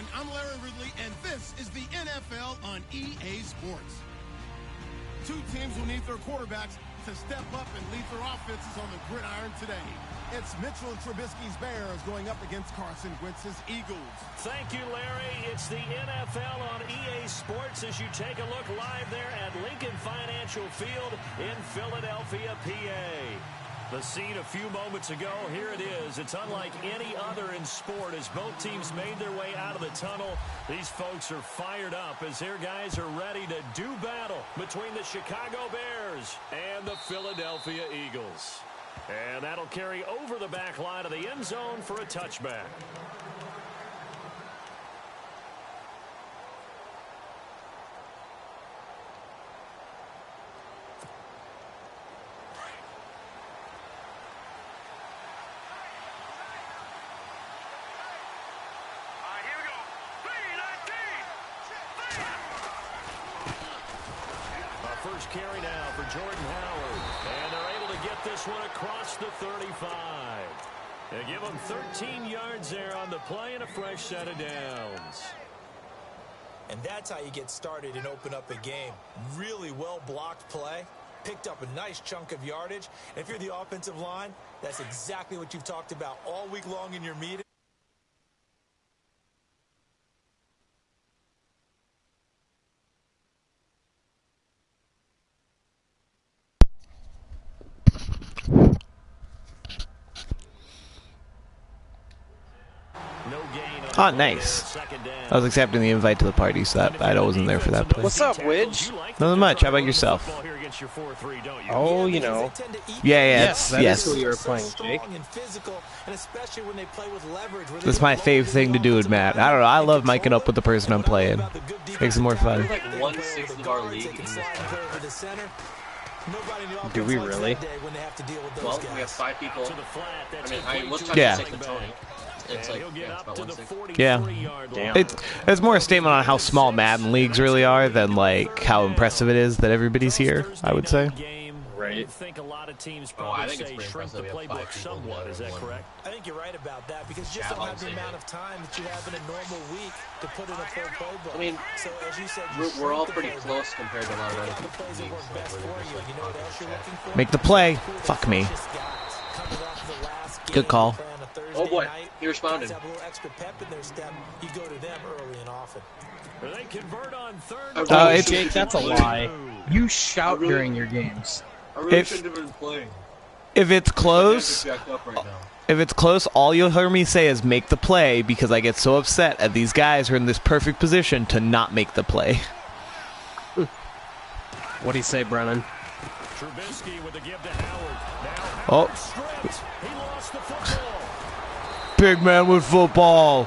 everyone. I'm Larry Ridley, and this is the NFL on EA Sports. Two teams will need their quarterbacks to step up and lead their offenses on the gridiron today. It's Mitchell Trubisky's Bears going up against Carson Wentz's Eagles. Thank you, Larry. It's the NFL on EA Sports as you take a look live there at Lincoln Financial Field in Philadelphia, PA. The scene a few moments ago, here it is. It's unlike any other in sport as both teams made their way out of the tunnel. These folks are fired up as their guys are ready to do battle between the Chicago Bears and the Philadelphia Eagles. And that'll carry over the back line of the end zone for a touchback. First carry now for Jordan Howard. And they're able to get this one across the 35. They give him 13 yards there on the play and a fresh set of downs. And that's how you get started and open up a game. Really well-blocked play. Picked up a nice chunk of yardage. And if you're the offensive line, that's exactly what you've talked about all week long in your meeting. Oh, nice. I was accepting the invite to the party, so that I wasn't there for that play. What's up, Widge? Nothing much. How about yourself? Oh, you know. Yes. That's who you were playing, Jake. That's my favorite thing to do with Matt. I don't know. I love miking up with the person I'm playing. Makes it more fun. Like 1/6 of our league. Do we really? Well, we have 5 people. I mean, let's try Yeah. to Tony. It's like, yeah, it's about 1/6. Yeah. Damn. It's more a statement on how small Madden leagues really are than like how impressive it is that everybody's here, I would say. Right. Oh, I think it's pretty impressive. We have 5 people. Somewhat, is that correct? I think you're right about that because you just don't have the amount of time that you have in a normal week to put in a full playbook. I mean, so as you said, we're all pretty close compared to a lot of other plays that work best for you. You know what else you're looking for? Make the play. Fuck me. Good call. Oh boy, he responded. Have a little extra pep in their step. You go to them early and often. They convert on third. Oh, Jake, that's a lie. You shout during your games. I really shouldn't have been playing. If it's close, all you'll hear me say is make the play because I get so upset at these guys who are in this perfect position to not make the play. What do you say, Brennan? Trubisky with the give to Howard. Oh. He lost the football. Big man with football.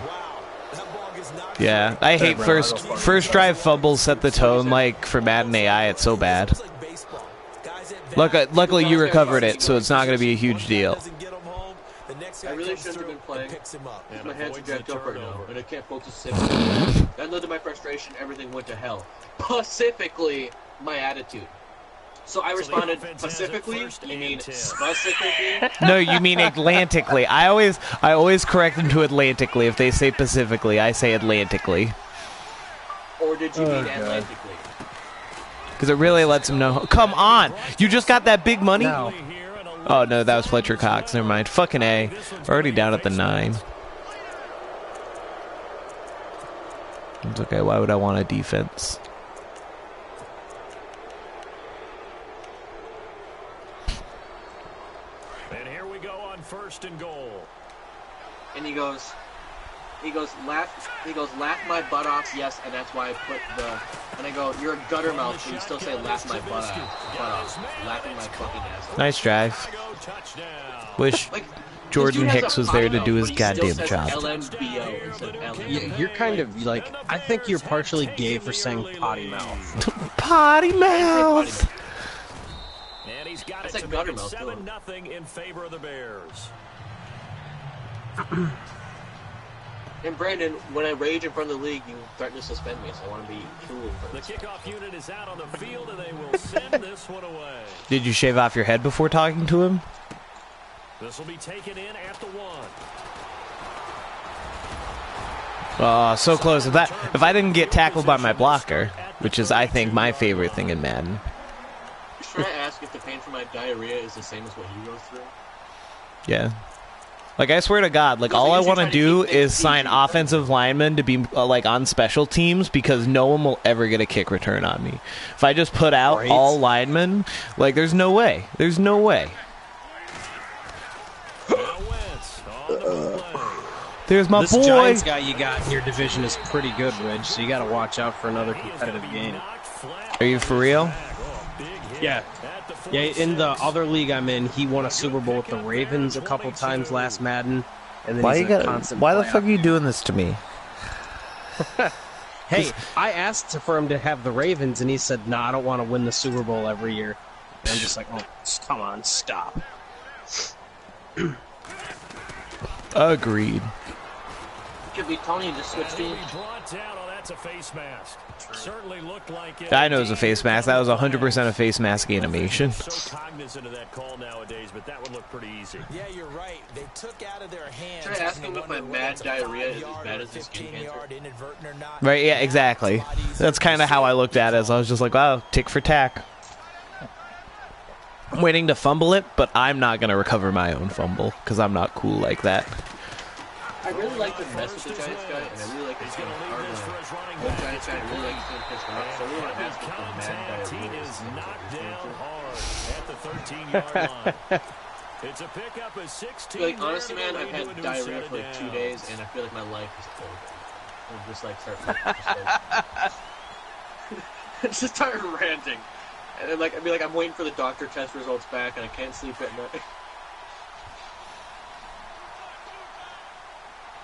Yeah, I hate first drive fumbles set the tone like for Madden AI. It's so bad. Luckily you recovered it, so it's not going to be a huge deal. I really shouldn't have been playing. My hands are jacked up right now, and I can't focus. That led to my frustration. Everything went to hell. Specifically, my attitude. So I responded, specifically? You mean specifically? No, you mean Atlantically. I always correct them to Atlantically. If they say Pacifically, I say Atlantically. Or did you mean Atlantically? Because it really lets them know. Come on! You just got that big money? No. Oh, no, that was Fletcher Cox. Never mind. Fucking A. We're already down at the 9. It's okay. Why would I want a defense? And here we go on 1st and goal. And he goes, laugh my butt off, yes, and that's why I put the, and I go, you're a gutter mouth, but you still say laugh my butt off, laughing my fucking ass off. Nice drive. Wish Jordan Hicks was there to do his goddamn job. Yeah, you're kind of like, I think you're partially gay for saying potty mouth. Potty mouth! And he's got it That's to like make it Guttermouth, 7-0 in favor of the Bears. And Brandon, when I rage in front of the league, you threaten to suspend me, so I want to be cool. The kickoff unit is out on the field, and they will send this one away. Did you shave off your head before talking to him? This will be taken in at the 1. Oh, so close. If I didn't get tackled by my blocker, which is, I think, my favorite thing in Madden. Should I ask if the pain from my diarrhea is the same as what you go through? Yeah. Like, I swear to God, like, all I want to do is sign offensive linemen to be, like, on special teams because no one will ever get a kick return on me. If I just put out all linemen, like, there's no way. There's no way. There's my boy. This Giants guy you got in your division is pretty good, Ridge, so you got to watch out for another competitive game. Are you for real? Yeah. Yeah, in the other league I'm in, he won a Super Bowl with the Ravens a couple times last Madden. And then why the fuck are you doing this to me? Hey, I asked for him to have the Ravens, and he said, "Nah, I don't want to win the Super Bowl every year." And I'm just like, "Oh, come on, stop." Agreed. Could be Tony just switch teams. I know it was a face mask. That was 100% a face mask animation. So cognizant of that call nowadays, but that would look pretty easy. Yeah, you're right. They took out of their hands. Should I ask him if my mad diarrhea is as bad as his skin cancer? Right, yeah, exactly. That's kind of how I looked at it. As I was just like, wow, tick for tack. I'm waiting to fumble it, but I'm not going to recover my own fumble because I'm not cool like that. I really like to mess with the Giants guy, and I really like to see him the Giants guy, I really like to see him piss him off, so I really want to ask him for mad diarrhea. Is knocked down hard at the 13-yard line. It's a pickup of 16. Like, honestly, man, I've had diarrhea for like 2 days, and I feel like my life is over. I'm just like just start ranting. And then, like, I'd be like, I'm waiting for the doctor test results back, and I can't sleep at night.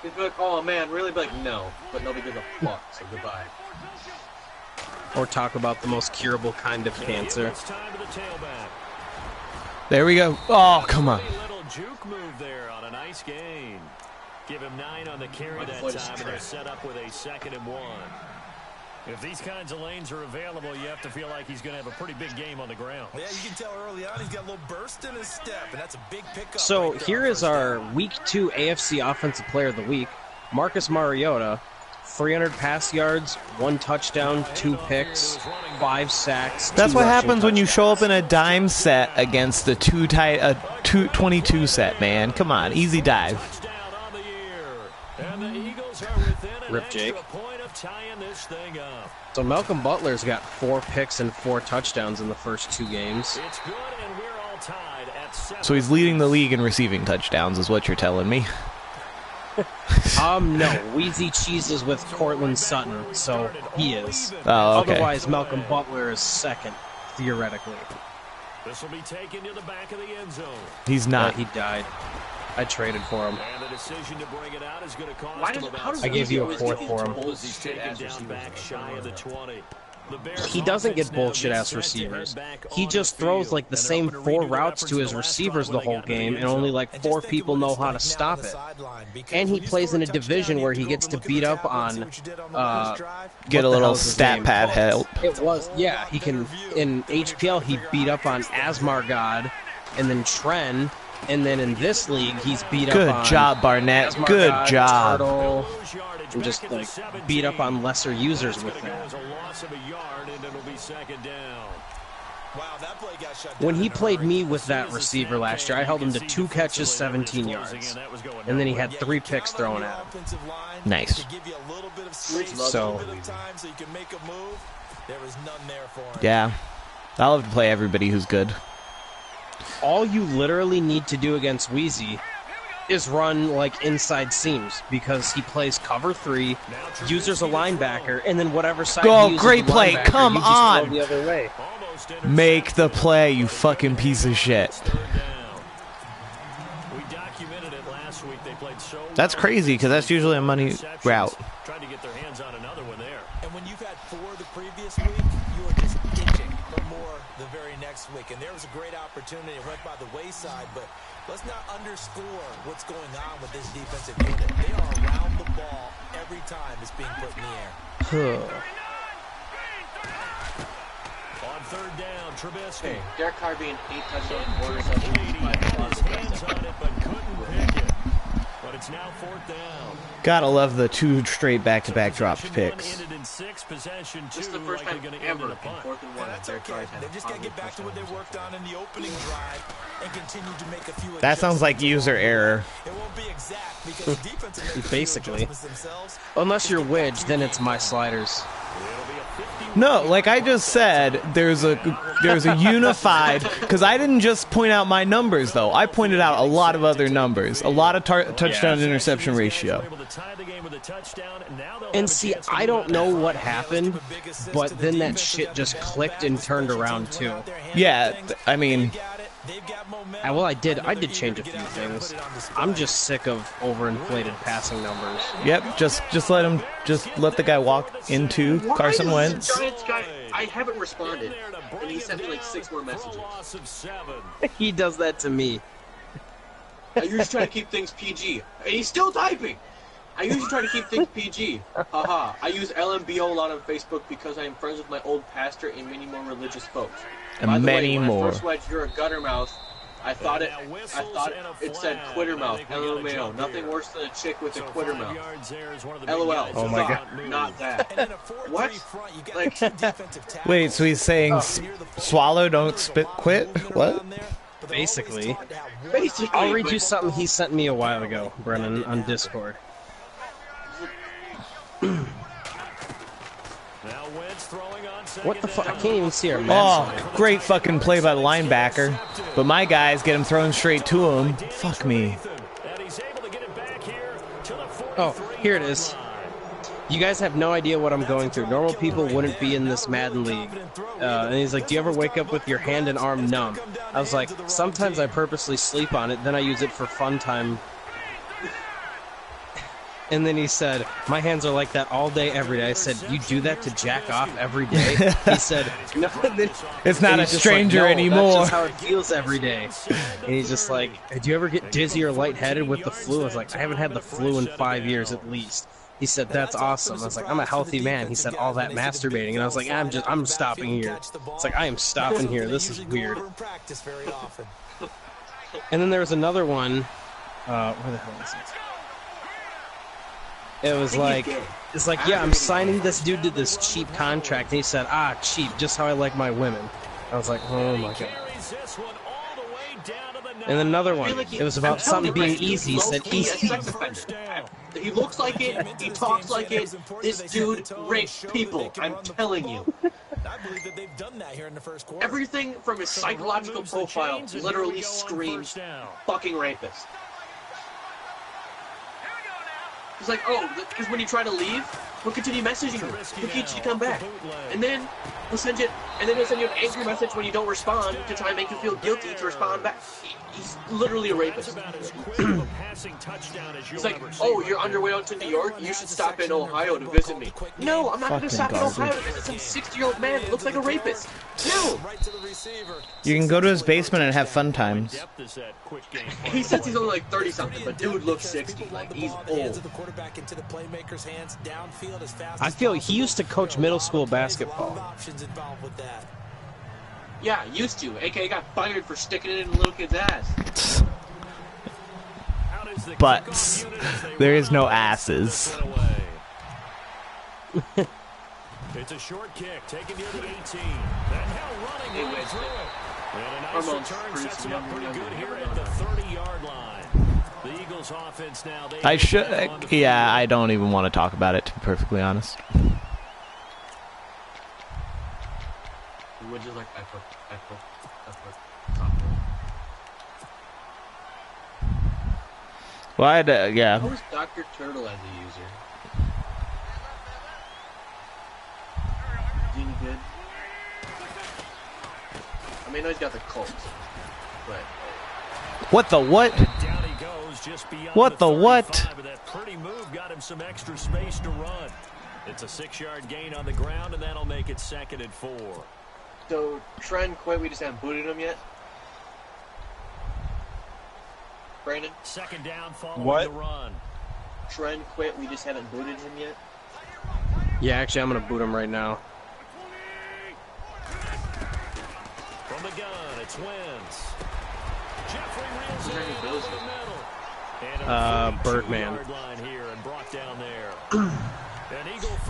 He'd be like, oh man, really? Be like, no. But nobody gives a fuck, so goodbye. Or talk about the most curable kind of cancer. There we go. Oh, come on. Little juke move there on a nice gain. Give him 9 on the carry that time, and they're set up with a 2nd and 1. If these kinds of lanes are available, you have to feel like he's going to have a pretty big game on the ground. Yeah, you can tell early on he's got a little burst in his step, and that's a big pickup. So right here is our Week 2 AFC Offensive Player of the Week, Marcus Mariota. 300 pass yards, 1 touchdown, 2 picks, 5 sacks. That's what happens when you show up in a dime set against the 22 set, man. Come on, easy dive. Rip Jake. So Malcolm Butler's got 4 picks and 4 touchdowns in the first 2 games. So he's leading the league in receiving touchdowns, is what you're telling me. No, Wheezy cheeses with Cortland Sutton, so he is. Oh, okay. Otherwise, Malcolm Butler is 2nd, theoretically. This will be taken to the back of the end zone. He's not. Yeah, he died. I traded for him. And the decision to bring it out is going to cost him about I gave you a 4th for him. He's taken down back shy of the 20. He doesn't get bullshit-ass receivers. He just throws like the same 4 routes to his receivers the whole game, and only like 4 people know how to stop it. And he plays in a division where he gets to beat up on... get a little stat pad help. It was, yeah, he can... In HPL, he beat up on Asmargad, and then Tren, and then in this league, he's beat up on... Good job, Barnett. Good job. Turtle, and just like beat up on lesser users with that. When he played me with that receiver last year, I held him to 2 catches, 17 yards. And then he had 3 picks thrown at him. Nice. So, yeah. I love to play everybody who's good. all you literally need to do against Wheezy is run like inside seams, because he plays cover 3, uses a linebacker, and then whatever side he uses great the play. Come you just on. throw the other way. Make the play, you fucking piece of shit. That's crazy, because that's usually a money route. Trying to get their hands on another one there. And when you've had 4 the previous week, you are just itching for more the very next week. And there was a great opportunity. It went by the wayside, but let's not underscore what's going on with this defensive unit. They are around the ball every time it's being put in the air. On 3rd down, Trubisky. Hey, Derek Carr being 8 touchdowns, 4 receptions, 5 His hands on it, but couldn't pick it. But it's now 4th down. Gotta love the 2 straight back-to-back dropped picks. This is the first time ever in 4th and 1 that their tries had. They just got to get back to what they worked on in the opening drive and continue to make a few That sounds like user error. It won't be exact because defensive Basically. Unless you're Widge, then it's my sliders. No, like I just said, there's a unified, because I didn't just point out my numbers though. I pointed out a lot of other numbers, a lot of touchdown to interception ratio. And see, I don't know what happened, but then that shit just clicked and turned around too. Yeah, I mean, well, I did change a few things. I'm just sick of overinflated passing numbers. yep, just let the guy walk into Carson Wentz. Giants guy, I haven't responded, and he sent me like 6 more messages. He does that to me. I usually try to keep things PG, and he's still typing. I usually try to keep things PG. Haha. I use LMBO a lot on Facebook because I am friends with my old pastor and many more religious folks. By the way, when I first read "You're a gutter mouth," I thought it said quitter mouth. LMAO. Nothing worse than a chick with a quitter mouth. LOL. Oh my god. Not that. What? Like, Wait, so he's saying swallow, don't spit, quit? What? Basically. I'll read you something he sent me a while ago, Brennan, on Discord. What the fuck? I can't even see her. Oh, great fucking play by the linebacker. But my guys get him thrown straight to him. Fuck me. Oh, here it is. You guys have no idea what I'm going through. Normal people wouldn't be in this Madden league. And he's like, do you ever wake up with your hand and arm numb? I was like, sometimes I purposely sleep on it, then I use it for fun time. And then he said, my hands are like that all day, every day. I said, you do that to jack off every day? He said, no. It's not a stranger like, no, anymore. That's just how it feels every day. And he's just like, do you ever get dizzy or lightheaded with the flu? I was like, I haven't had the flu in 5 years at least. He said, that's awesome. I was like, I'm a healthy man. He said, all that masturbating. And I was like, I'm stopping here. It's like, I am stopping here. This is weird. And then there was another one. Where the hell is it? It was like, it's like, yeah, I'm signing this dude to this cheap contract. And he said, cheap, just how I like my women. I was like, oh my god. And then another one, it was about something being easy. He said, easy. He looks like it, he talks like it. This dude rapes people, I'm telling you. Everything from his psychological profile literally screams fucking rapist. It's like, because when you try to leave, he'll continue messaging you. He'll get you to come back. And then he'll send you an angry message when you don't respond to try and make you feel guilty to respond back. He's literally a rapist. He's like, you're on your way out to New York? You should stop in Ohio to visit me. No, I'm not going to stop in Ohio to visit some 60-year-old man that looks like a rapist. No! You can go to his basement and have fun times. He says he's only like 30-something, but dude looks 60. Like, he's old. I feel he used to coach middle school basketball. Yeah, used to. AKA got fired for sticking it in a little kid's ass. Butts. There is no asses. It's a short kick taken near the 18. That hell running right through it. And a nice return sets him up pretty good here at the 30-yard line. The Eagles offense now. I don't even want to talk about it, to be perfectly honest. Would you like echo? Well, yeah. How was Dr. Turtle as a user? Is he any good? I mean, I know he's got the Colts, but... What the what? Down he goes just beyond what the what? That pretty move got him some extra space to run. It's a 6-yard gain on the ground, and that'll make it 2nd and 4. So, Trent quit, we just haven't booted him yet? Brandon? 2nd down following the run. Trent quit, we just haven't booted him yet? Yeah, actually, I'm going to boot him right now. From the gun, it's Wentz. Jeffrey reels it over the middle. Birdman.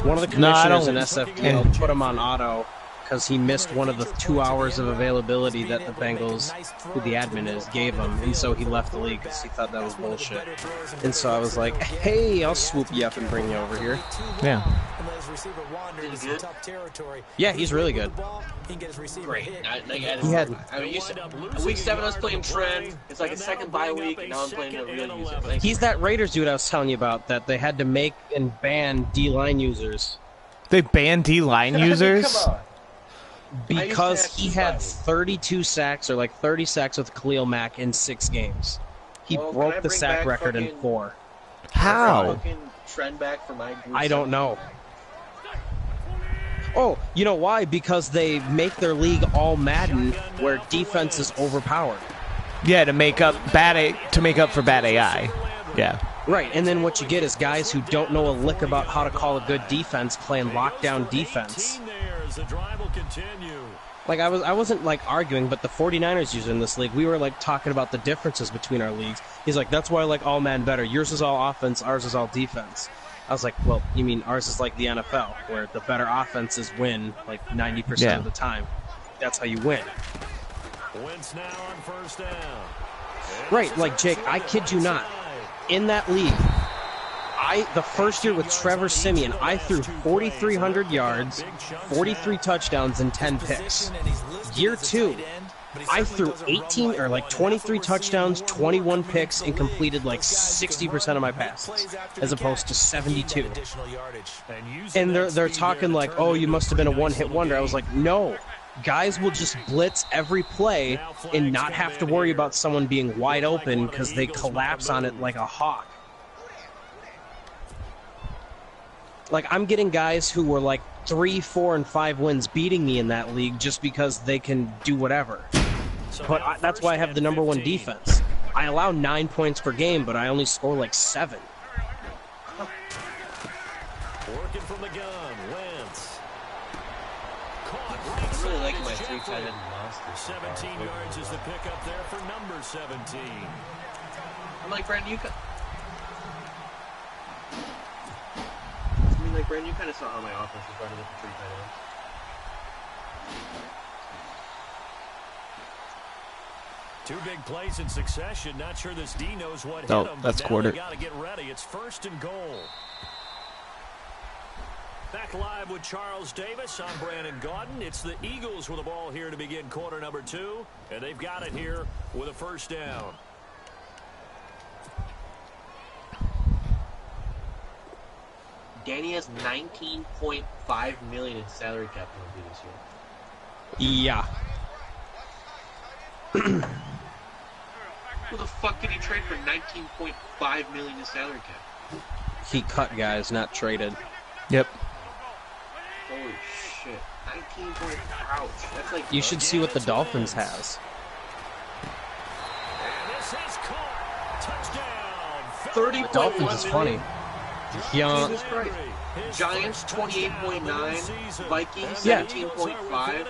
One of the commissioners in SFPL put him on auto because he missed one of the 2 hours of availability that the Bengals, who the admin is, gave him, and so he left the league because he thought that was bullshit. And so I was like, hey, I'll swoop you up and bring you over here. Yeah. Yeah, he's really good. Great. He had week 7 I was playing Trent. It's like a second bye week, and now I'm playing a real user. He's that Raiders dude I was telling you about that they had to make and ban D-line users. They banned D-line users? Come on. Because he had 32 sacks or like 30 sacks with Khalil Mack in 6 games. He broke the sack record in 4. How? Trend back for my group I don't know. Oh, you know why? Because they make their league all Madden, where defense is overpowered. Yeah, to make up for bad AI. Yeah. Right, and then what you get is guys who don't know a lick about how to call a good defense playing lockdown defense. Like I wasn't like arguing, but the 49ers user in this league, we were like talking about the differences between our leagues. He's like, that's why I like all man better. Yours is all offense, ours is all defense. I was like, well, you mean ours is like the NFL, where the better offenses win like 90% of the time. That's how you win. Right, like Jake, I kid you not. In that league, the first year with Trevor Siemian, I threw 4,300 yards, 43 touchdowns, and 10 picks. Year 2, I threw 23 touchdowns, 21 picks, and completed like 60% of my passes, as opposed to 72. And they're talking like, oh, you must have been a one-hit wonder. I was like, no. Guys will just blitz every play and not have to worry about someone being wide open because they collapse on it like a hawk. Like, I'm getting guys who were like 3, 4, and 5 wins beating me in that league just because they can do whatever. But that's why I have the #1 defense. I allow 9 points per game, but I only score like 7. Working from the gun, Wentz. I really like my 3 tight end monsters. 17 yards is the pickup there for number 17. I'm like, Brandon, you kind of saw how my offense was running with the 3 tight ends. Two big plays in succession. Not sure this D knows what hit Oh, him. that's Now quarter. they got to get ready. It's 1st and goal. Back live with Charles Davis. I'm Brandon Gaudin. It's the Eagles with the ball here to begin quarter number 2, and they've got it here with a 1st down. Danny has $19.5 million in salary cap penalty this year. Yeah. Who the fuck did he trade for $19.5 million in salary cap? He cut guys, not traded. Yep. Holy shit. 19 point ouch. That's like You should see what the Dolphins has. And this is caught. Touchdown. 30 The Dolphins is funny. Young. Jesus Christ. Giants 28.9, Vikings Yeah. 17.5.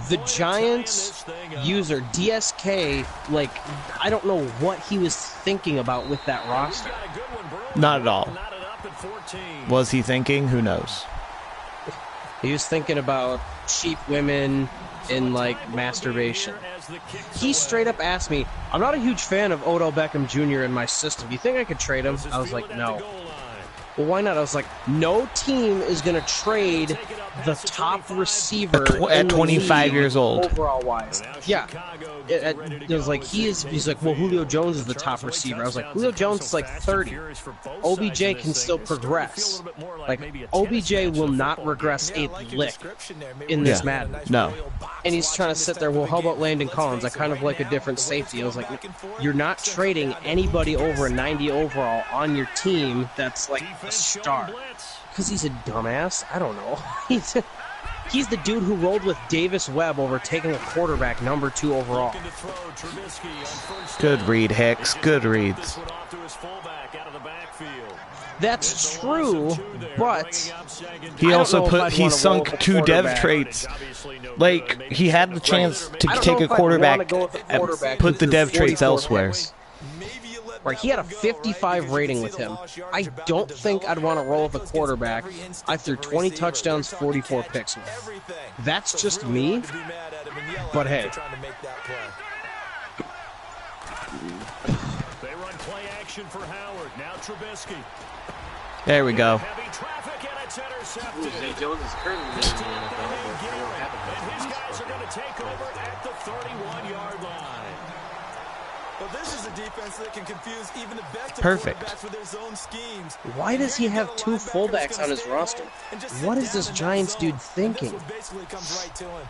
The Giants user, DSK, like, I don't know what he was thinking about with that roster. Not at all. Was he thinking? Who knows? He was thinking about cheap women and, like, masturbation. He straight up asked me, I'm not a huge fan of Odell Beckham Jr. in my system. Do you think I could trade him? I was like, no. Well, why not? I was like, no team is going to trade the top receiver At 25 years old. overall wise. Yeah. It was like, he's like, well, Julio Jones is the top receiver. I was like, Julio Jones is like 30. OBJ can still progress. Like, OBJ will not regress a lick in this Madden. No. And he's trying to sit there, well, how about Landon Collins? I kind of like a different safety. I was like, you're not trading anybody over a 90 overall on your team that's like a star. Because he's a dumbass? I don't know. He's the dude who rolled with Davis Webb over taking a quarterback #2 overall. Good read, Hicks. Good reads. That's true, but he sunk 2 dev traits. Like, he had the chance to take a quarterback and put the dev traits elsewhere. Right, he had a 55 rating with him. I don't think I'd want to roll with a quarterback I threw 20 touchdowns, 44 picks with. That's just me, but hey. They run play action for Howard. Now Trubisky. There we go. Heavy traffic and it's intercepted. Zay Jones is currently in the NFL, but they don't have And his guys are going to take over at the 31-yard line. Well, this is a defense that can confuse even the best Perfect. of quarterbacks with their zone schemes. Why does he have 2 fullbacks on his roster? What is this Giants dude thinking? This one basically comes right to him.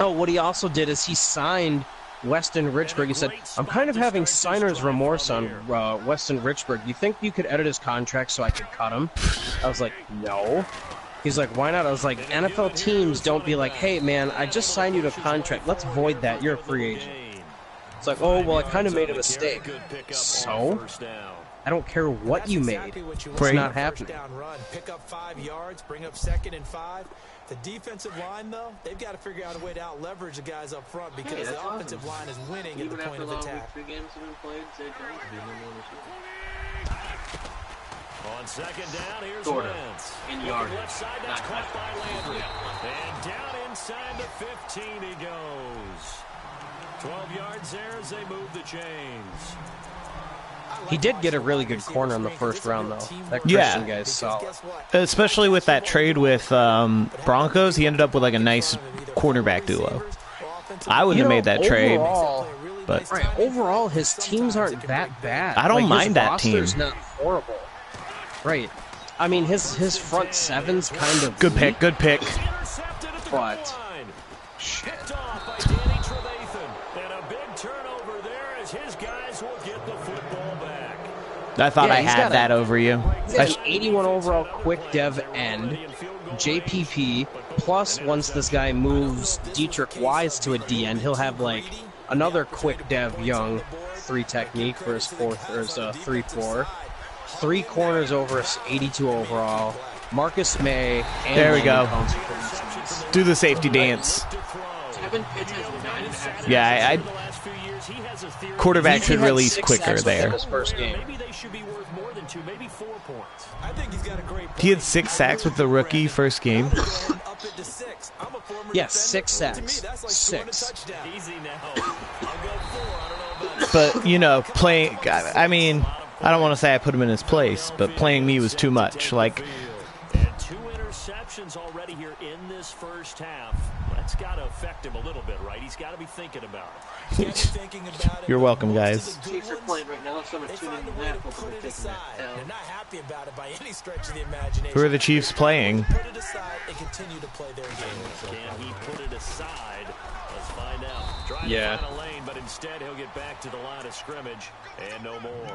Oh, what he also did is he signed Weston Richburg. He said, I'm kind of having signer's remorse on Weston Richburg. Do you think you could edit his contract so I could cut him? I was like, no. He's like, why not? I was like, NFL teams don't be like, hey, man, I just signed you to a contract. Let's void that. You're a free agent. It's like, oh, well, I kind of made a mistake. So? I don't care what you made. It's not happening. Pick up 5 yards, bring up 2nd and 5. The defensive line, though, they've got to figure out a way to out-leverage the guys up front because the offensive line is winning at the point of attack. On 2nd down, here's Sorta. Wentz. In yardage. Left side, that's caught by Landry. And down inside the 15 he goes. 12 yards there as they move the chains. He did get a really good corner in the first round, though. That Christian guy's solid. Especially with that trade with Broncos, he ended up with like a nice quarterback duo. I wouldn't have made that trade, but overall, his teams aren't that bad. I don't mind that team. His roster's not horrible. Right. I mean, his front seven's kind of good pick, good pick. But shit. Off by Danny Trevathan. And a big turnover there as his guys will get the football back. I thought I had that over you. He's got an 81 overall quick dev end, JPP, plus once this guy moves Dietrich Wise to a D end, he'll have like another quick dev young 3 technique for his 3-4. 3 corners over 82 overall. Marcus May. And there we go. Do the safety dance. Yeah, quarterback should release quicker there. He had 6 sacks with the rookie first game. Yes, 6 sacks. 6. But, you know, playing, I mean, I don't want to say I put him in his place, but playing me was too much. Like, and 2 interceptions already here in this first half. That's got to affect him a little bit, right? He's got to be thinking about it. You're welcome, guys. Chiefs are playing right now, so I'm tuning in that. Hopefully they're taking that down. They're not happy about it by any stretch of the imagination. Who are the Chiefs playing? Put it aside and continue to play their game. Can he put it aside? Let's find out. Trying to find a lane, but instead he'll get back to the line of scrimmage and no more.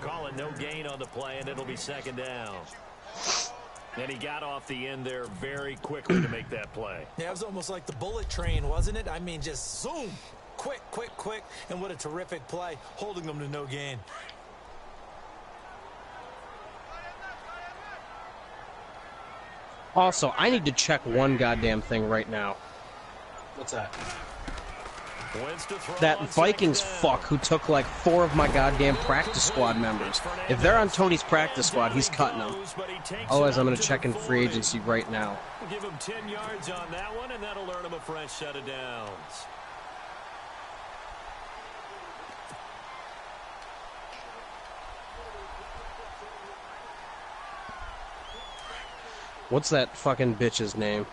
Calling no gain on the play, and it'll be 2nd down. And he got off the end there very quickly to make that play. Yeah, it was almost like the bullet train, wasn't it? I mean, just zoom. Quick, quick, quick. And what a terrific play, holding them to no gain. Also, I need to check one goddamn thing right now. What's that? That Vikings fuck who took like 4 of my goddamn practice squad members. If they're on Tony's practice squad, he's cutting them. Otherwise, I'm going to check in free agency right now. Give him 10 yards on that one, and that'll earn him a fresh set of downs. What's that fucking bitch's name?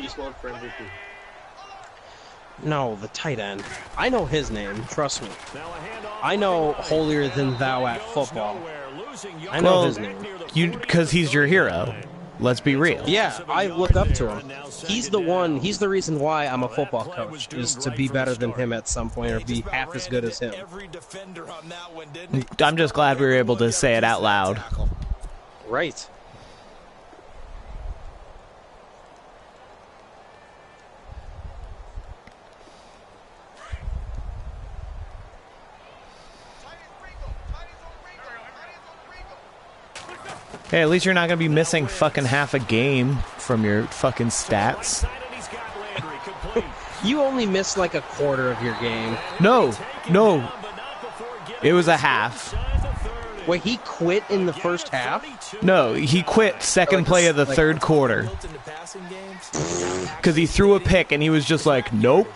East one for MVP. No, the tight end. I know his name, trust me. I know holier than thou at football. I know his name. Because he's your hero. Let's be real. Yeah, I look up to him. He's the reason why I'm a football coach, is to be better than him at some point or be half as good as him. I'm just glad we were able to say it out loud. Right. Hey, at least you're not going to be missing fucking half a game from your fucking stats. You only missed like a quarter of your game. No. It was a half. Wait, he quit in the first half? No, he quit second play of the third quarter. Because he threw a pick and he was just like, nope.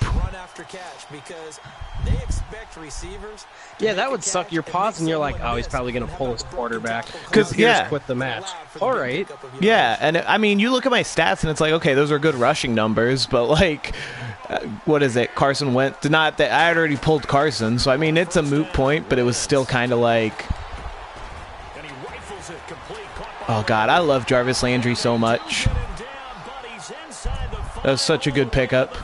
Yeah, that would suck. You're pausing, you're like, oh, he's probably going to pull his quarterback. Because, yeah. Quit the match. All right. Yeah, and I mean, you look at my stats and it's like, okay, those are good rushing numbers, but like, what is it? Carson went, not that I had already pulled Carson, so I mean, it's a moot point, but it was still kind of like, oh God, I love Jarvis Landry so much. That was such a good pickup.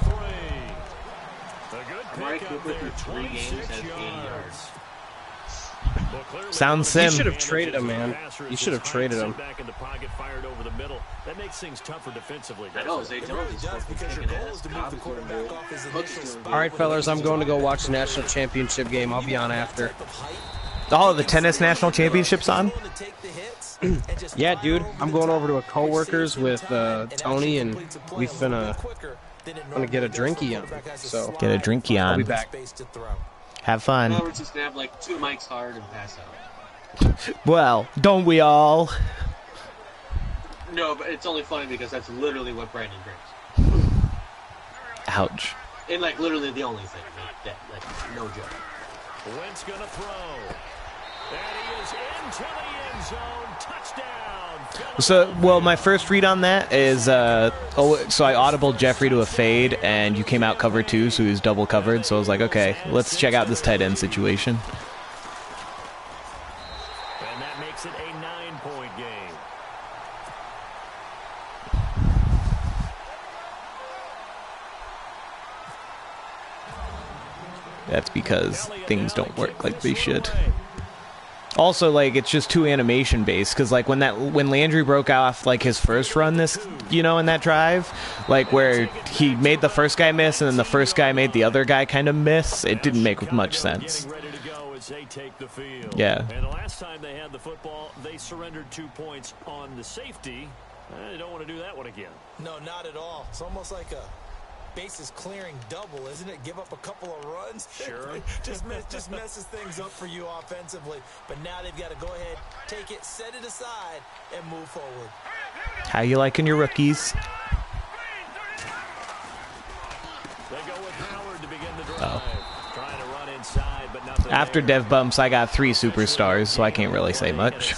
Sounds sim. You should have traded him, man. You should have traded him. That makes things tougher defensively. I know, Zay Jones. All right, fellas, I'm going to go watch the national championship game. I'll be on after. Oh, the tennis national championship's on? Yeah, dude. I'm going over to a coworker's with Tony, and we finna get a drinky on. So get a drinky on. I'll be back. Have fun. We're just gonna have like 2 mics hard and pass out. Well, don't we all? No, but it's only funny because that's literally what Brandon drinks. Ouch. And like literally the only thing. Like no joke. Wentz gonna throw. And he is into the end zone. Touchdown. So, well, my first read on that is, so I audibled Jeffrey to a fade, and you came out cover 2, so he was double covered. So I was like, okay, let's check out this tight end situation. And that makes it a 9-point game. That's because things don't work like they should. Also, like, it's just too animation based, because like when Landry broke off like his first run this, in that drive, like where he made the first guy miss and then the first guy made the other guy kind of miss, it didn't make much sense. Yeah. And the last time they had the football, they surrendered 2 points on the safety. They don't want to do that one again. No, not at all. It's almost like a bases clearing double, isn't it? Give up a couple of runs. Sure. just messes things up for you offensively. But now they've got to go ahead, take it, set it aside, and move forward. How you liking your rookies? They go with Howard to begin the drive. Trying to run inside, but nothing. After dev bumps, I got 3 superstars, so I can't really say much.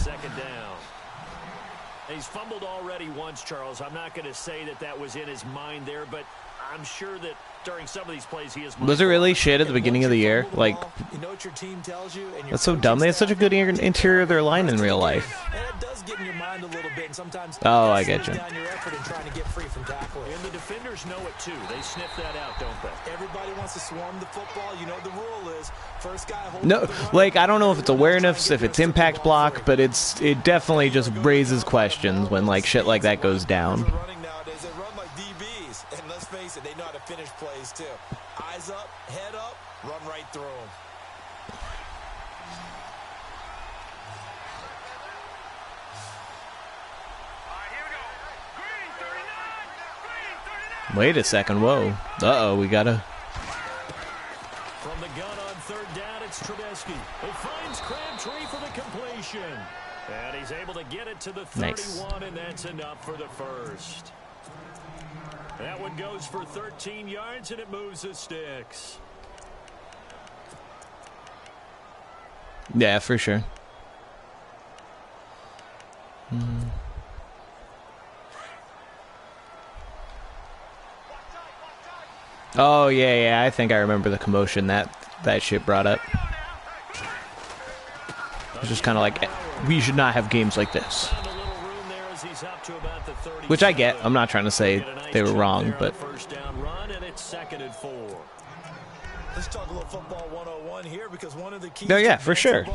He's fumbled already once, Charles. I'm not going to say that was in his mind there, but I'm sure that during some of these plays he is. Was it really shit at the beginning of the year? Like, you know what your team tells you, and that's so dumb. They had such a good interior of their line in real life. And it does get in your mind a little bit, and sometimes oh, I get you. down your effort in trying to get free from tackling. And the defenders know it too. They sniff that out, don't they? Everybody wants to swarm the football. You know the rule is first guy holds. No, like I don't know if it's awareness, if it's impact block, but it definitely just raises questions when like shit like that goes down. They know how to finish plays too. Eyes up, head up, run right through them. Wait a second, whoa. Uh-oh, we gotta... From the gun on third down, it's Trubisky. He finds Crabtree for the completion. And he's able to get it to the 31, nice. And that's enough for the first. That one goes for 13 yards, and it moves the sticks. Yeah, for sure. Oh, yeah, I think I remember the commotion that shit brought up. It's just kind of like, we should not have games like this. Which I get. I'm not trying to say they were wrong, but... First down run, and it's 2nd and 4. Let's talk a little football 101 here because one of the keys. No, yeah, for sure.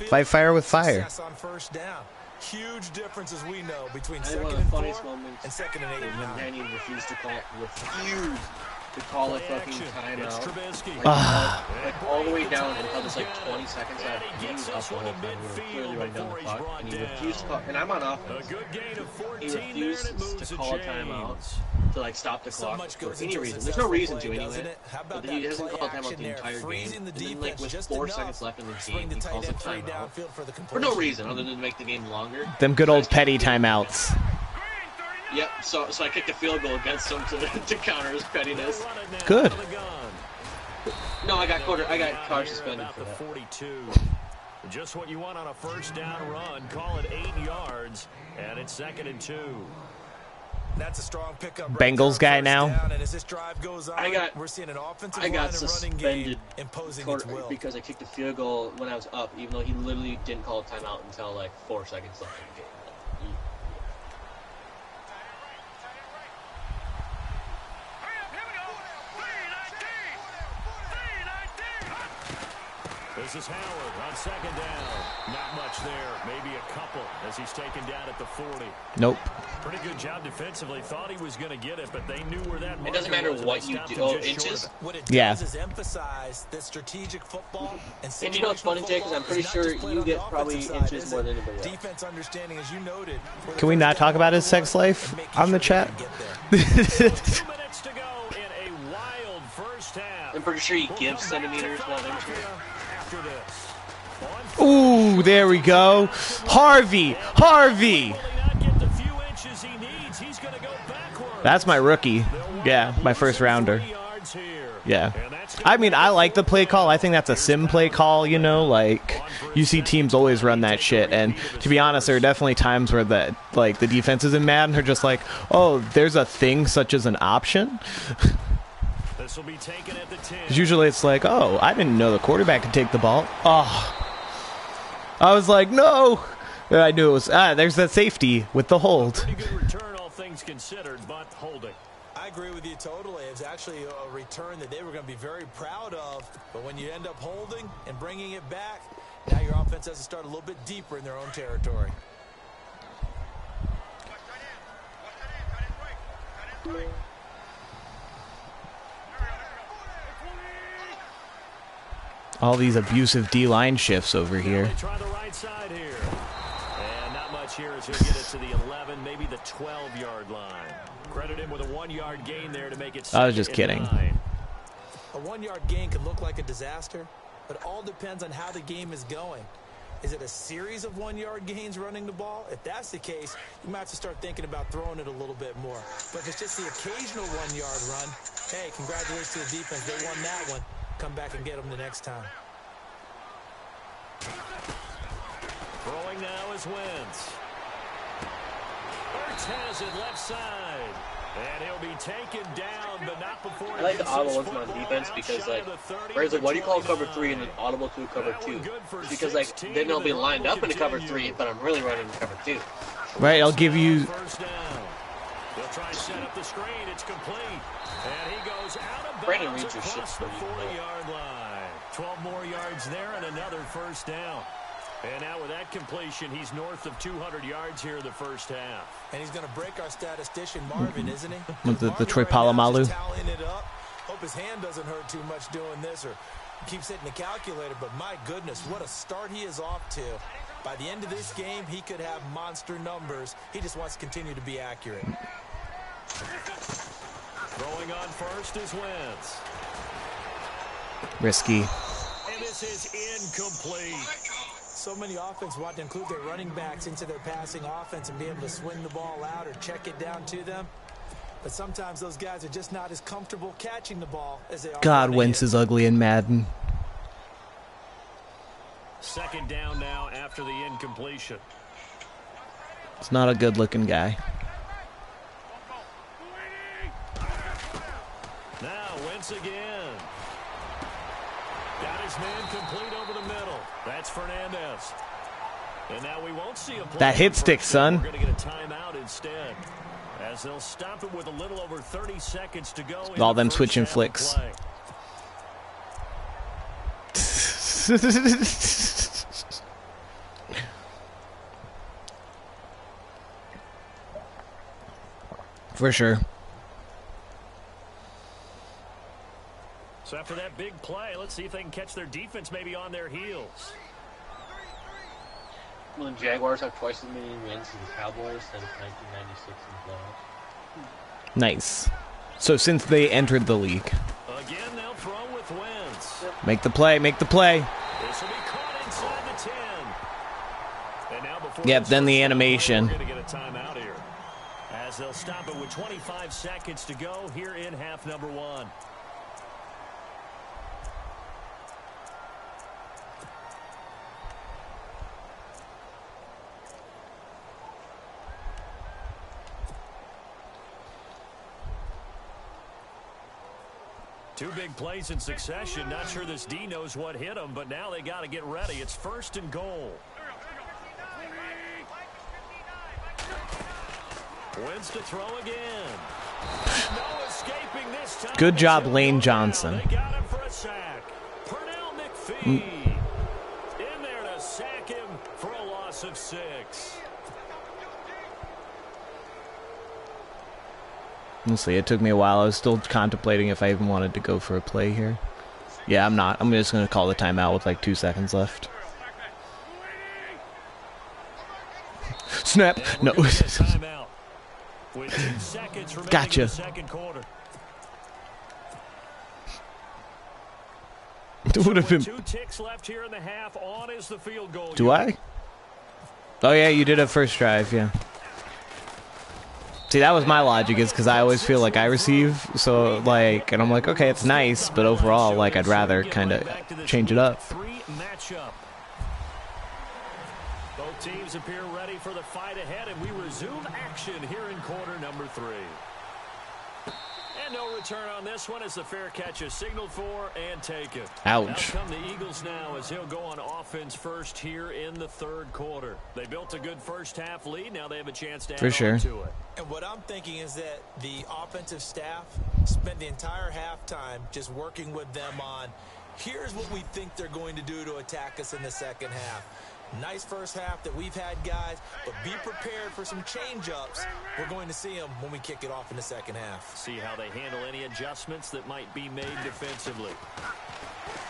Fight fire with fire. On first down. Huge differences we know between 2nd and 4 and 2nd and 8 and 9. Daniel refused to call it. Refused to call a fucking timeout. Like all the way down until there's like 20 seconds left. He was up the whole time. We were clearly running down the clock, and he refused to call. And I'm on offense. He refused to call a timeout to like stop the clock for any reason. There's no reason to anyway. But he hasn't called a timeout the entire game. And then like with 4 seconds left in the game, he calls a timeout for no reason other than to make the game longer. Them good old petty timeouts. Yep, so I kicked a field goal against him to counter his pettiness. Good. No, I got car suspended for that. 42. Just what you want on a first down run. Call it 8 yards, and it's 2nd and 2. That's a strong pickup. Bengals guy now. I got suspended because I kicked a field goal when I was up, even though he literally didn't call a timeout until like 4 seconds left in the game. This is Howard on 2nd down. Not much there. Maybe a couple as he's taken down at the 40. Nope. Pretty good job defensively. Thought he was going to get it, but they knew where that it doesn't matter what you do. Oh, inches? What it yeah. does is emphasize that strategic football and you know what's funny, Jay? Because I'm pretty sure you get probably inches more than anybody else. Defense understanding, as you noted. Can we not talk about his sex life on the chat? 2 minutes to go in a wild first half. I'm pretty sure he gives centimeters, not inches. Ooh, there we go. Harvey. That's my rookie. Yeah, my first rounder. Yeah. I mean, I like the play call. I think that's a sim play call, you know, like you see teams always run that shit. And to be honest, there are definitely times where the defense is in Madden are just like, oh, there's a thing such as an option. This will be taken at the 10. Usually it's like, oh, I didn't know the quarterback could take the ball. Oh, I was like, no. I knew it was, there's that safety with the hold. Pretty good return, all things considered, but holding. I agree with you totally. It was actually a return that they were going to be very proud of. But when you end up holding and bringing it back, now your offense has to start a little bit deeper in their own territory. All these abusive D-line shifts over here. Try the right side here. And not much here as he'll get it to the 11, maybe the 12-yard line. Credit him with a 1-yard gain there to make it. I was just kidding. 9. A 1-yard gain could look like a disaster, but it all depends on how the game is going. Is it a series of 1-yard gains running the ball? If that's the case, you might have to start thinking about throwing it a little bit more. But if it's just the occasional 1-yard run, hey, congratulations to the defense. They won that one. Come back and get them the next time. Throwing now is Wentz. Ertz has it left side. And he'll be taken down, but not before. I like the audible ones on defense because, like, whereas, like, why do you call cover 3 and then audible to cover 2? Because, like, then they'll be lined up in a cover 3, but I'm really running cover 2. Right, I'll give you. They'll try to set up the screen. It's complete. And he goes out of Brandon bounds Reed's your across shit, the 40-yard line. 12 more yards there and another first down. And now with that completion, he's north of 200 yards here in the first half. And he's going to break our statistician Marvin, isn't he? With the Troy Polamalu. Hope his hand doesn't hurt too much doing this or keeps hitting the calculator. But my goodness, what a start he is off to. By the end of this game, he could have monster numbers. He just wants to continue to be accurate. Throwing on first is Wentz. Risky. And this is incomplete. So many offenses want to include their running backs into their passing offense and be able to swing the ball out or check it down to them. But sometimes those guys are just not as comfortable catching the ball as they are. God, Wentz is ugly in Madden. Second down now after the incompletion. It's not a good-looking guy. Now Wentz again. Got his man complete over the middle. That's Fernandez. And now we won't see a play. That hit stick, son. We're going to get a timeout instead. As they'll stop it with a little over 30 seconds to go. All them switching flicks. For sure. So after that big play, let's see if they can catch their defense maybe on their heels. Well, the Jaguars have twice as many wins as the Cowboys since 1996 in the playoffs. Nice. So since they entered the league. Again, they'll throw with Wentz. Make the play, make the play. This will be caught inside the 10. And now before yep, then the animation. We're going to get a timeout here. As they'll stop it with 25 seconds to go here in half number 1. Two big plays in succession. Not sure this D knows what hit him, but now they got to get ready. It's 1st and goal. Wins to throw again. No escaping this time. Good job, Lane Johnson. They got him for a sack. Pernell McPhee in there to sack him for a loss of 6. Honestly, it took me a while. I was still contemplating if I even wanted to go for a play here. Yeah, I'm not. I'm just going to call the timeout with like 2 seconds left. Snap. No. Gotcha. It would have been. 2 ticks left here in the half. On is the field goal. Do I? Oh yeah, you did a first drive. Yeah. See, that was my logic, is because I always feel like I receive, so, like, and I'm like, okay, it's nice, but overall, like, I'd rather kind of change it up. Both teams appear ready for the fight ahead, and we resume action here in quarter number 3. And no return on this one as the fair catch is signaled for and taken. Ouch. Out come the Eagles now as he'll go on offense first here in the 3rd quarter. They built a good first half lead. Now they have a chance to add on to it. And what I'm thinking is that the offensive staff spent the entire halftime just working with them on, here's what we think they're going to do to attack us in the second half. Nice first half that we've had, guys, but be prepared for some change-ups. We're going to see them when we kick it off in the second half. See how they handle any adjustments that might be made defensively.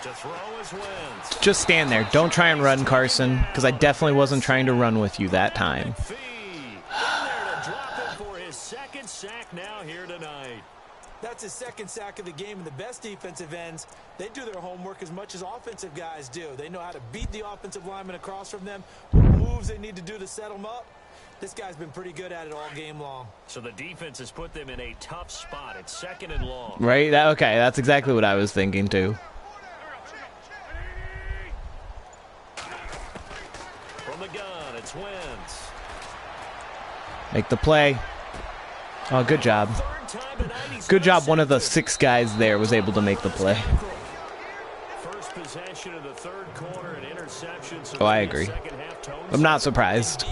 To throw is Wentz. Just stand there. Don't try and run, Carson, because I definitely wasn't trying to run with you that time. There to drop it for his 2nd sack now here tonight. That's his 2nd sack of the game, and the best defensive ends, they do their homework as much as offensive guys do. They know how to beat the offensive lineman across from them, what moves they need to do to set them up. This guy's been pretty good at it all game long. So the defense has put them in a tough spot. It's 2nd and long. Right? Okay, that's exactly what I was thinking, too. From the gun, it's Wentz. Make the play. Oh, good job. Good job one of the 6 guys there was able to make the play. First possession of the 3rd quarter, an interception. Oh, I agree. I'm not surprised.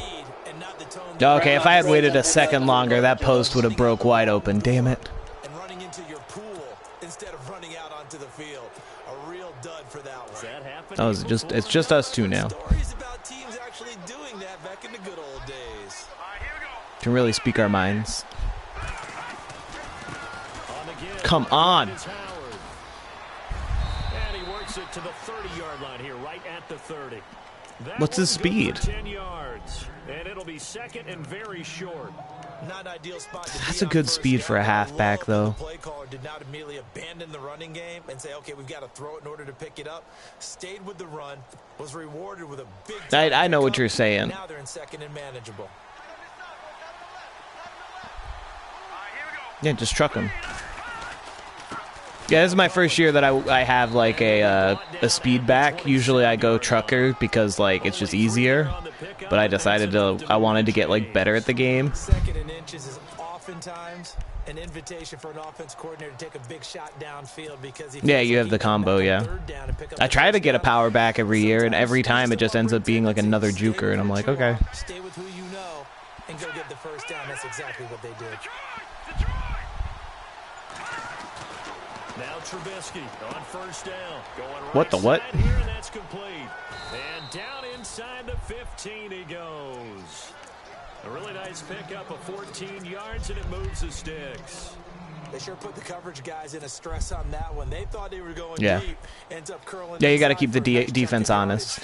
Okay, if I had waited a second longer, that post would have broke wide open. Damn it. And running into your pool instead of running out onto the field. A real dud for that one. It's just us two now. Stories about teams actually doing that back in the good old days. Can really speak our minds. Come on. And he works it to the 30-yard line here, right at the 30. What's his speed? 10 yards, and it'll be 2nd and very short. Not ideal spot to That's a good speed for a halfback, though. The play caller did not immediately abandon the running game and say, okay, we've got to throw it in order to pick it up. Stayed with the run, was rewarded with a big... I know what you're saying. Now they're in 2nd and manageable. Yeah, just truck him. Yeah, this is my first year that I have like a speed back. Usually I go trucker because like it's just easier. But I decided I wanted to get like better at the game. 2nd and inches is oftentimes an invitation for an offense coordinator to take a big shot downfield because yeah, you have the combo. Yeah, I try to get a power back every year, and every time it just ends up being like another juker, and I'm like, okay. Stay with who you know and go get the first down. That's exactly what they did. Now Trubisky on 1st down. Going right what the what? Here, and that's complete. And down inside the 15 he goes. A really nice pickup of 14 yards, and it moves the sticks. They sure put the coverage guys in a stress on that one. They thought they were going deep. Ends up curling. Yeah, you got to keep the defense honest.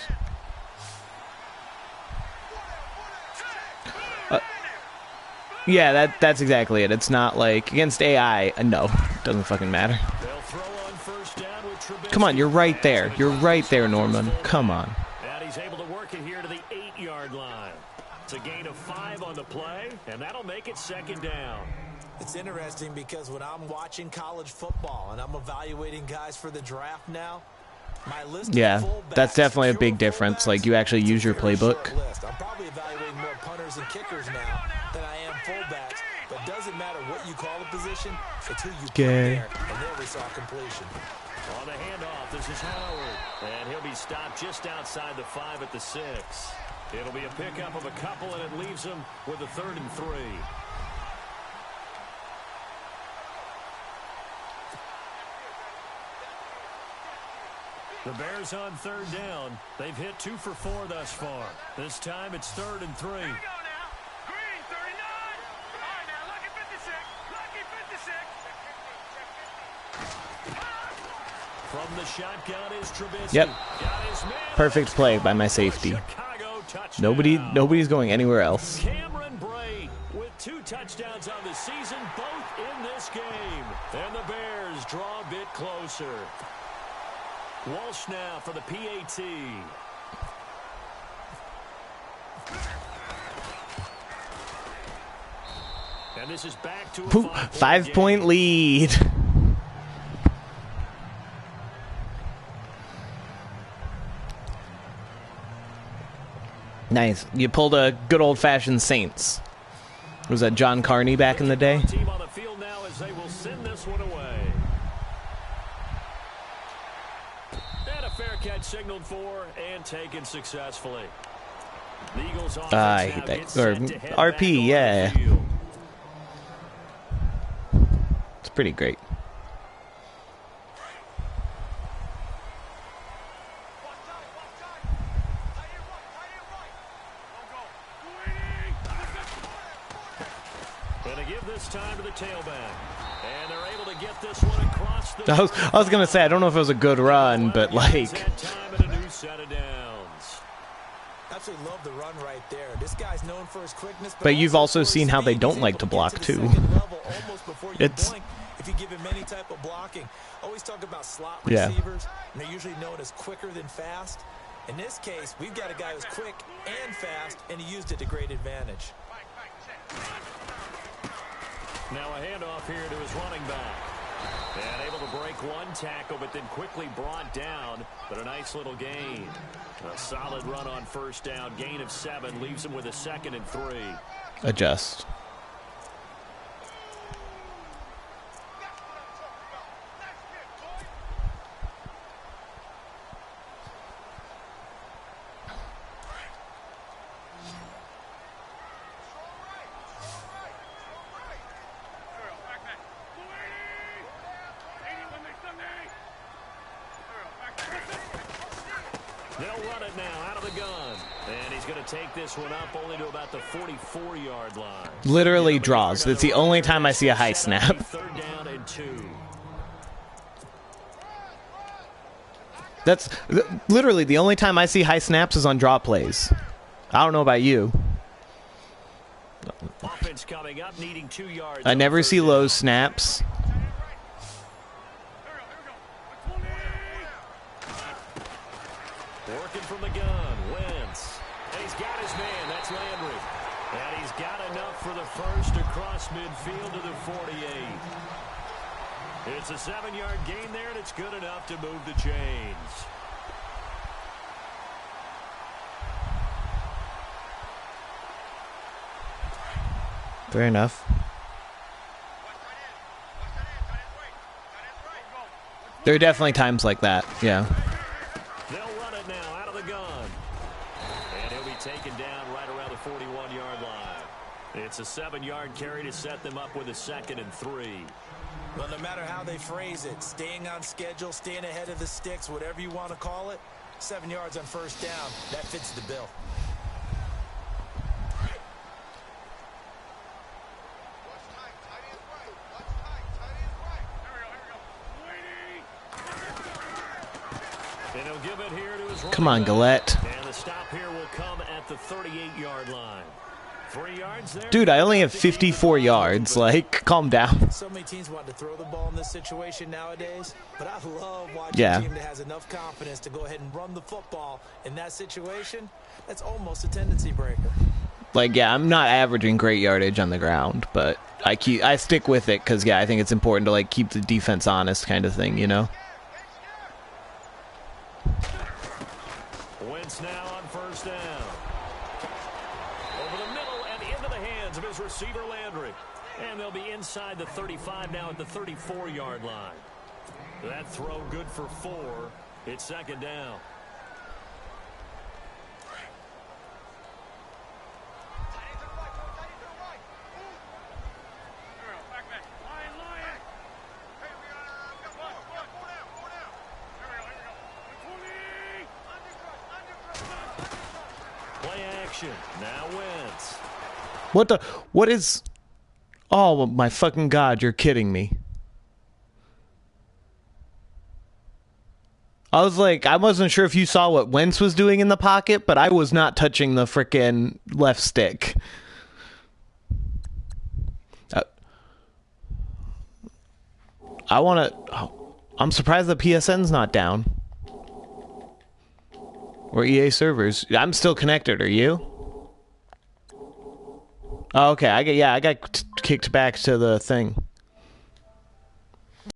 Yeah, that's exactly it. It's not like against AI. No, doesn't fucking matter. Come on, you're right there. You're right there, Norman. Come on. And he's able to work it here to the 8-yard line. It's a gain of 5 on the play, and that'll make it second down. It's interesting because when I'm watching college football and I'm evaluating guys for the draft now, my list that's definitely a big difference. Like, you actually use your playbook. I'm probably evaluating more punters and kickers now than I am fullbacks, but it doesn't matter what you call the position, it's who you put there, and there we saw completion. On the handoff, this is Howard, and he'll be stopped just outside the 5 at the 6. It'll be a pickup of a couple, and it leaves him with a 3rd and 3. The Bears on 3rd down. They've hit 2 for 4 thus far. This time it's 3rd and 3. From the shotgun is Trubisky. Yep. Perfect play by my safety. Nobody's going anywhere else. Cameron Bray with 2 touchdowns on the season, both in this game. And the Bears draw a bit closer. Walsh now for the PAT. And this is back to a 5-point lead. Nice. You pulled a good old-fashioned Saints. Was that John Carney back in the day? Team on the field now as they will send this one away. And a fair catch signaled for and taken successfully. The Eagles I hate that. Or RP, yeah. It's pretty great. Time to the tailback, and they're able to get this one across the. I was gonna say, I don't know if it was a good run, but like. Absolutely love the run right there. This guy's known for his quickness, but you've also seen how they don't like to block too. It's. If you give him any type of blocking, always talk about slot receivers, and they're usually known as quicker than fast. In this case, we've got a guy who's quick and fast, and he used it to great advantage. Now a handoff here to his running back. And able to break one tackle, but then quickly brought down. But a nice little gain. A solid run on 1st down. Gain of 7 leaves him with a 2nd and 3. Adjust. They'll run it now out of the gun. And he's going to take this one up only to about the 44-yard line. Literally draws. That's the only time I see a high snap. 3rd down and 2. That's literally the only time I see high snaps is on draw plays. I don't know about you. Offense coming up, needing 2 yards. I never see low snaps. Working from the gun, Wentz. And he's got his man, that's Landry. And he's got enough for the first across midfield to the 48. It's a 7-yard gain there, and it's good enough to move the chains. Fair enough. There are definitely times like that, yeah. They'll run it now out of the gun. And he'll be taken down right around the 41-yard line. It's a 7-yard carry to set them up with a 2nd and 3. Well, no matter how they phrase it, staying on schedule, staying ahead of the sticks, whatever you want to call it, 7 yards on 1st down, that fits the bill. he'll give it here to his Come on, Gillette. And the stop here will come at the 38-yard line. 3 yards there. Dude, I only have 54 yards. Like, calm down. So many teams want to throw the ball in this situation nowadays, but I love watching a team that has enough confidence to go ahead and run the football in that situation. That's almost a tendency breaker. Like, yeah, I'm not averaging great yardage on the ground, but I stick with it because, yeah, I think it's important to, like, keep the defense honest kind of thing, you know? Wentz now on first down. Over the middle and into the hands of his receiver, Landry. And they'll be inside the 35 now at the 34-yard line. That throw good for 4. It's second down. Now Wentz. What is... Oh, my fucking God, you're kidding me. I was like, I wasn't sure if you saw what Wentz was doing in the pocket, but I was not touching the frickin' left stick. I want to... Oh, I'm surprised the PSN's not down. Or EA servers. I'm still connected. Are you? Oh, okay. I got kicked back to the thing.